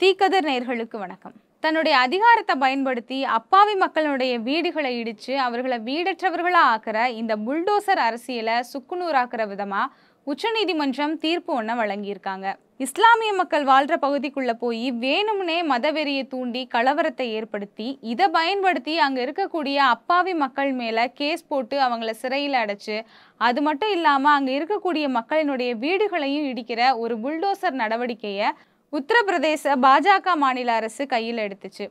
தீக்கதிர் நேயர்களுக்கு வணக்கம். தன்னுடைய அதிகாரத்தை பயன்படுத்தி அப்பாவி மக்களுடைய வீடுகளை இடிச்சு அவர்களை வீடற்றவர்களா ஆக்குற இந்த புல்டோசர் அரசியலை சுக்குநூறாக்குற விதமா உச்சநீதிமன்றம் தீர்ப்பு ஒன்றை வழங்கியிருக்காங்க. இஸ்லாமிய மக்கள் வாழ்ற பகுதிக்குள்ள போய் வேணும்னே மதவெறியை தூண்டி கலவரத்தை ஏற்படுத்தி இதை பயன்படுத்தி அங்க இருக்கக்கூடிய அப்பாவி மக்கள் மேல கேஸ் போட்டு அவங்கள சிறையில் அடைச்சு, அது மட்டும் இல்லாம அங்க இருக்கக்கூடிய மக்களினுடைய வீடுகளையும் இடிக்கிற ஒரு புல்டோசர் நடவடிக்கையை உத்தரப்பிரதேச பாஜக மாநில அரசு கையில் எடுத்துச்சு.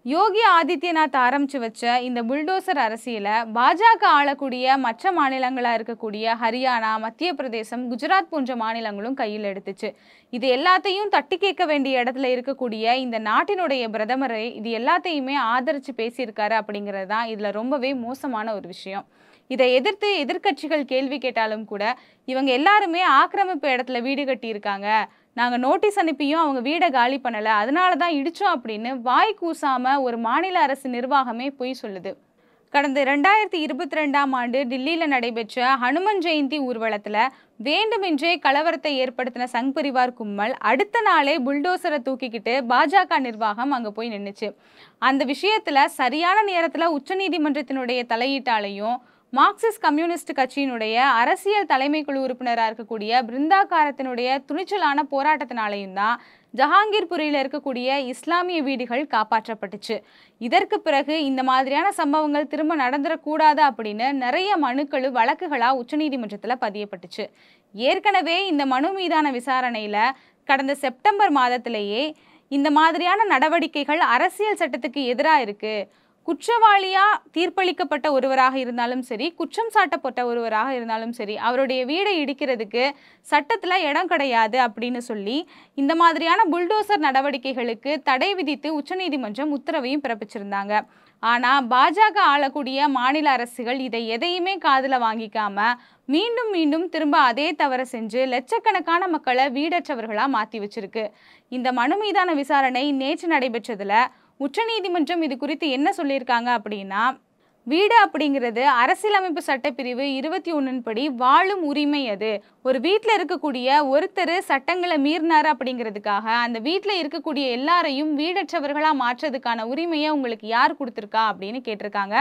யோகி ஆதித்யநாத் ஆரம்பிச்சு வச்ச இந்த புல்டோசர் அரசியலை பாஜக ஆளக்கூடிய மற்ற மாநிலங்களாக இருக்கக்கூடிய ஹரியானா, மத்திய பிரதேசம், குஜராத் போன்ற மாநிலங்களும் கையில் எடுத்துச்சு. இது எல்லாத்தையும் தட்டி கேட்க வேண்டிய இடத்துல இருக்கக்கூடிய இந்த நாட்டினுடைய பிரதமரை இது எல்லாத்தையுமே ஆதரிச்சு பேசியிருக்காரு அப்படிங்கிறது தான் இதுல ரொம்பவே மோசமான ஒரு விஷயம். இதை எதிர்த்து எதிர்கட்சிகள் கேள்வி கேட்டாலும் கூட இவங்க எல்லாருமே ஆக்கிரமிப்பு இடத்துல வீடு கட்டி இருக்காங்க, நாங்கள் நோட்டீஸ் அனுப்பியும் அவங்க வீடை காலி பண்ணலை, அதனால தான் இடித்தோம் அப்படின்னு வாய் கூசாமல் ஒரு மாநில அரசு நிர்வாகமே பொய் சொல்லுது. கடந்த 2022ஆம் ஆண்டு டில்லியில் நடைபெற்ற ஹனுமன் ஜெயந்தி ஊர்வலத்தில் வேண்டுமென்றே கலவரத்தை ஏற்படுத்தின சங் பரிவார் கும்பல் அடுத்த நாளே புல்டோசரை தூக்கிக்கிட்டு பாஜக நிர்வாகம் அங்கே போய் நின்றுச்சு. அந்த விஷயத்தில் சரியான நேரத்தில் உச்சநீதிமன்றத்தினுடைய தலையீட்டாலையும் மார்க்சிஸ்ட் கம்யூனிஸ்ட் கட்சியினுடைய அரசியல் தலைமை குழு உறுப்பினராக இருக்கக்கூடிய பிருந்தா காரத்தினுடைய துணிச்சலான போராட்டத்தினாலையும் தான் ஜஹாங்கீர்புரியில் இருக்கக்கூடிய இஸ்லாமிய வீடுகள் காப்பாற்றப்பட்டுச்சு. இதற்கு பிறகு இந்த மாதிரியான சம்பவங்கள் திரும்ப நடந்துடக்கூடாது அப்படின்னு நிறைய மனுக்களும் வழக்குகளாக உச்சநீதிமன்றத்தில் பதியப்பட்டுச்சு. ஏற்கனவே இந்த மனு மீதான விசாரணையில் கடந்த செப்டம்பர் மாதத்திலேயே இந்த மாதிரியான நடவடிக்கைகள் அரசியல் சட்டத்துக்கு எதிராக இருக்கு, குற்றவாளியா தீர்ப்பளிக்கப்பட்ட ஒருவராக இருந்தாலும் சரி, குற்றம் சாட்டப்பட்ட ஒருவராக இருந்தாலும் சரி, அவருடைய வீடை இடிக்கிறதுக்கு சட்டத்தில் இடம் கிடையாது அப்படின்னு சொல்லி இந்த மாதிரியான புல்டோசர் நடவடிக்கைகளுக்கு தடை விதித்து உச்சநீதிமன்றம் உத்தரவையும் பிறப்பிச்சிருந்தாங்க. ஆனால் பாஜக ஆளக்கூடிய மாநில அரசுகள் இதை எதையுமே காதில் வாங்கிக்காம மீண்டும் மீண்டும் திரும்ப அதே தவற செஞ்சு லட்சக்கணக்கான மக்களை வீடற்றவர்களாக மாற்றி வச்சிருக்கு. இந்த மனு மீதான விசாரணை நேற்று நடைபெற்றதுல உச்சநீதிமன்றம் இது குறித்து என்ன சொல்லியிருக்காங்க அப்படின்னா, வீடு அப்படிங்கிறது அரசியலமைப்பு சட்டப்பிரிவு 21 படி வாழும் உரிமை. அது ஒரு வீட்டில் இருக்கக்கூடிய ஒருத்தர் சட்டங்களை மீறினார் அப்படிங்கிறதுக்காக அந்த வீட்டில் இருக்கக்கூடிய எல்லாரையும் வீடற்றவர்களாக மாற்றதுக்கான உரிமையை உங்களுக்கு யார் கொடுத்துருக்கா அப்படின்னு கேட்டிருக்காங்க.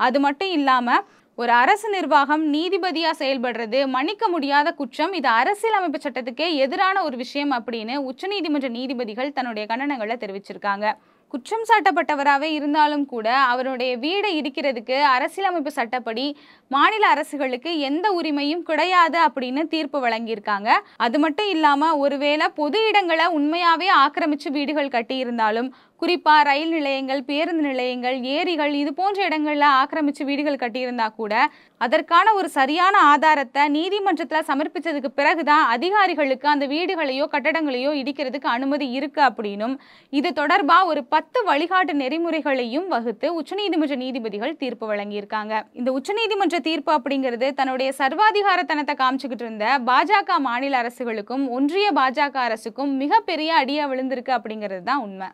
அது மட்டும் இல்லாமல் ஒரு அரசு நிர்வாகம் நீதிபதியாக செயல்படுறது மன்னிக்க முடியாத குற்றம், இது அரசியலமைப்பு சட்டத்துக்கே எதிரான ஒரு விஷயம் அப்படின்னு உச்சநீதிமன்ற நீதிபதிகள் தன்னுடைய கண்டனங்களை தெரிவிச்சிருக்காங்க. குற்றம் சாட்டப்பட்டவராகவே இருந்தாலும் கூட அவருடைய வீடை இடிக்கிறதுக்கு அரசியலமைப்பு சட்டப்படி மாநில அரசுகளுக்கு எந்த உரிமையும் கிடையாது அப்படின்னு தீர்ப்பு வழங்கியிருக்காங்க. அது மட்டும் இல்லாமல் ஒருவேளை பொது இடங்களை உண்மையாகவே ஆக்கிரமித்து வீடுகள் கட்டியிருந்தாலும், குறிப்பாக ரயில் நிலையங்கள், பேருந்து நிலையங்கள், ஏரிகள் இது போன்ற இடங்களில் ஆக்கிரமித்து வீடுகள் கட்டியிருந்தா கூட அதற்கான ஒரு சரியான ஆதாரத்தை நீதிமன்றத்தில் சமர்ப்பித்ததுக்கு பிறகுதான் அதிகாரிகளுக்கு அந்த வீடுகளையோ கட்டடங்களையோ இடிக்கிறதுக்கு அனுமதி இருக்கு அப்படின்னும் இது தொடர்பாக ஒரு 10 வழிகாட்டு நெறிமுறைகளையும் வகுத்து உச்சநீதிமன்ற நீதிபதிகள் தீர்ப்பு வழங்கியிருக்காங்க. இந்த உச்சநீதிமன்ற தீர்ப்பு அப்படிங்கிறது தன்னுடைய சர்வாதிகாரத்தனத்தை காமிச்சுக்கிட்டு இருந்த பாஜக மாநில அரசுகளுக்கும் ஒன்றிய பாஜக அரசுக்கும் மிகப்பெரிய அடியா விழுந்திருக்கு அப்படிங்கிறது தான் உண்மை.